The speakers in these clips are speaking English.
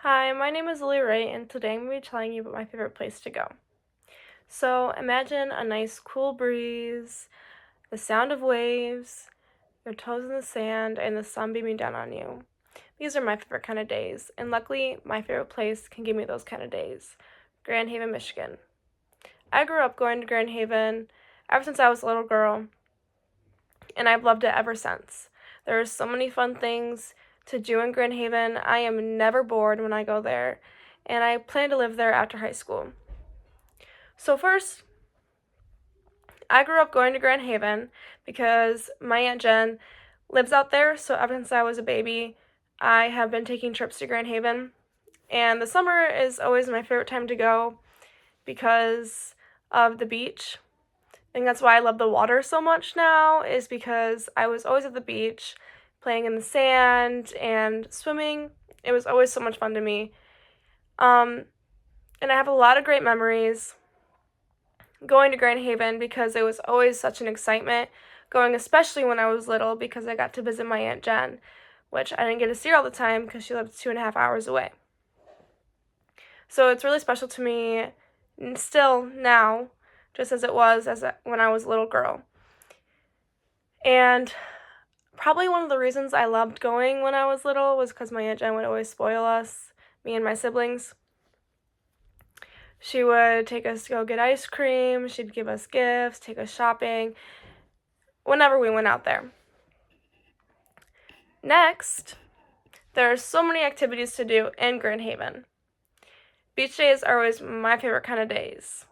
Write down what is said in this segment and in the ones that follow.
Hi, my name is Lily Ray, and today I'm going to be telling you about my favorite place to go. So imagine a nice cool breeze, the sound of waves, your toes in the sand, and the sun beaming down on you. These are my favorite kind of days, and luckily, my favorite place can give me those kind of days. Grand Haven, Michigan. I grew up going to Grand Haven ever since I was a little girl, and I've loved it ever since. There are so many fun things to do in Grand Haven. I am never bored when I go there, and I plan to live there after high school. So first, I grew up going to Grand Haven because my Aunt Jen lives out there, so ever since I was a baby, I have been taking trips to Grand Haven. And the summer is always my favorite time to go because of the beach. I think that's why I love the water so much now, is because I was always at the beach playing in the sand and swimming. It was always so much fun to me. And I have a lot of great memories going to Grand Haven because it was always such an excitement going, especially when I was little, because I got to visit my Aunt Jen, which I didn't get to see her all the time because she lived 2.5 hours away. So it's really special to me still now, just as it was when I was a little girl. And probably one of the reasons I loved going when I was little was because my Aunt Jen would always spoil us, me and my siblings. She would take us to go get ice cream, she'd give us gifts, take us shopping, whenever we went out there. Next, there are so many activities to do in Grand Haven. Beach days are always my favorite kind of days.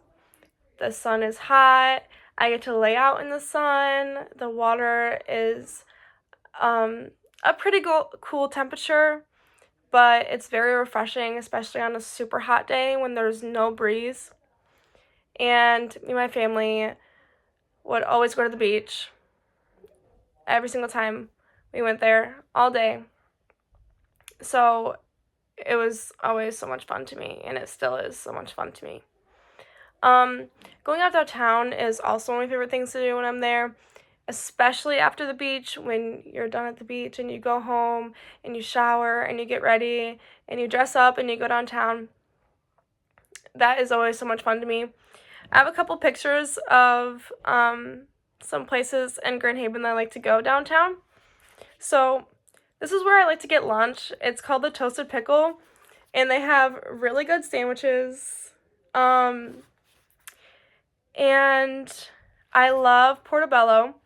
The sun is hot, I get to lay out in the sun, the water is a pretty cool temperature, but it's very refreshing, especially on a super hot day when there's no breeze. And me and my family would always go to the beach every single time we went there all day. So it was always so much fun to me, and it still is so much fun to me. Going out downtown is also one of my favorite things to do when I'm there, especially after the beach, when you're done at the beach and you go home and you shower and you get ready and you dress up and you go downtown. That is always so much fun to me. I have a couple pictures of some places in Grand Haven that I like to go downtown. So this is where I like to get lunch. It's called the Toasted Pickle, and they have really good sandwiches. And I love Portobello.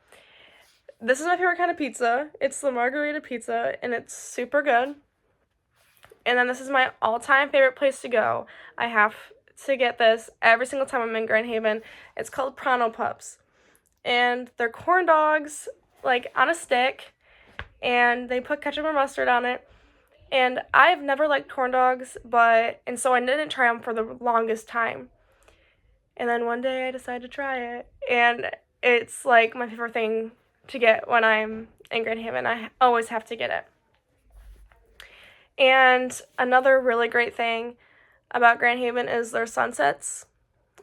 This is my favorite kind of pizza. It's the margarita pizza, and it's super good. And then this is my all-time favorite place to go. I have to get this every single time I'm in Grand Haven. It's called Pronto Pups. And they're corn dogs, like, on a stick, and they put ketchup and mustard on it. And I've never liked corn dogs, and so I didn't try them for the longest time. And then one day I decided to try it, and it's like my favorite thing to get when I'm in Grand Haven. I always have to get it. And another really great thing about Grand Haven is their sunsets.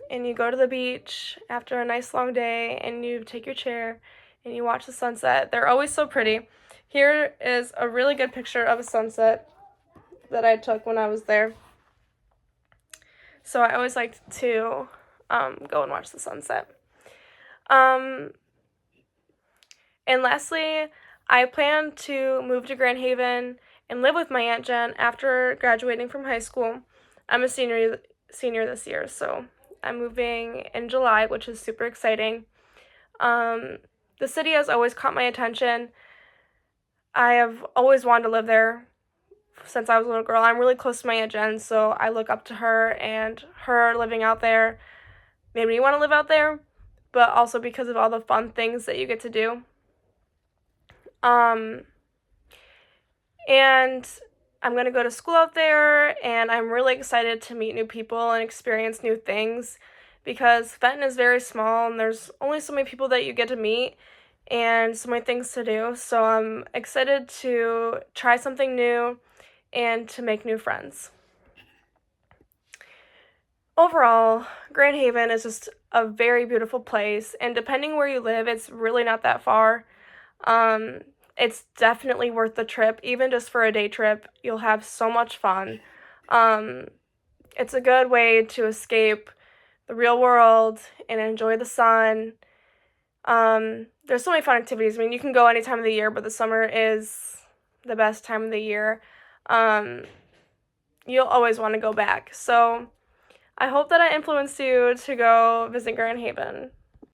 And you go to the beach after a nice long day and you take your chair and you watch the sunset. They're always so pretty. Here is a really good picture of a sunset that I took when I was there. So I always like to go and watch the sunset. And lastly, I plan to move to Grand Haven and live with my Aunt Jen after graduating from high school. I'm a senior this year, so I'm moving in July, which is super exciting. The city has always caught my attention. I have always wanted to live there since I was a little girl. I'm really close to my Aunt Jen, so I look up to her, and her living out there made me want to live out there, but also because of all the fun things that you get to do. And I'm going to go to school out there, and I'm really excited to meet new people and experience new things because Fenton is very small, and there's only so many people that you get to meet and so many things to do. So I'm excited to try something new and to make new friends. Overall, Grand Haven is just a very beautiful place, and depending where you live, it's really not that far. It's definitely worth the trip, even just for a day trip. You'll have so much fun. It's a good way to escape the real world and enjoy the sun. There's so many fun activities. I mean, you can go any time of the year, but the summer is the best time of the year. Um, you'll always want to go back. So I hope that I influenced you to go visit Grand Haven.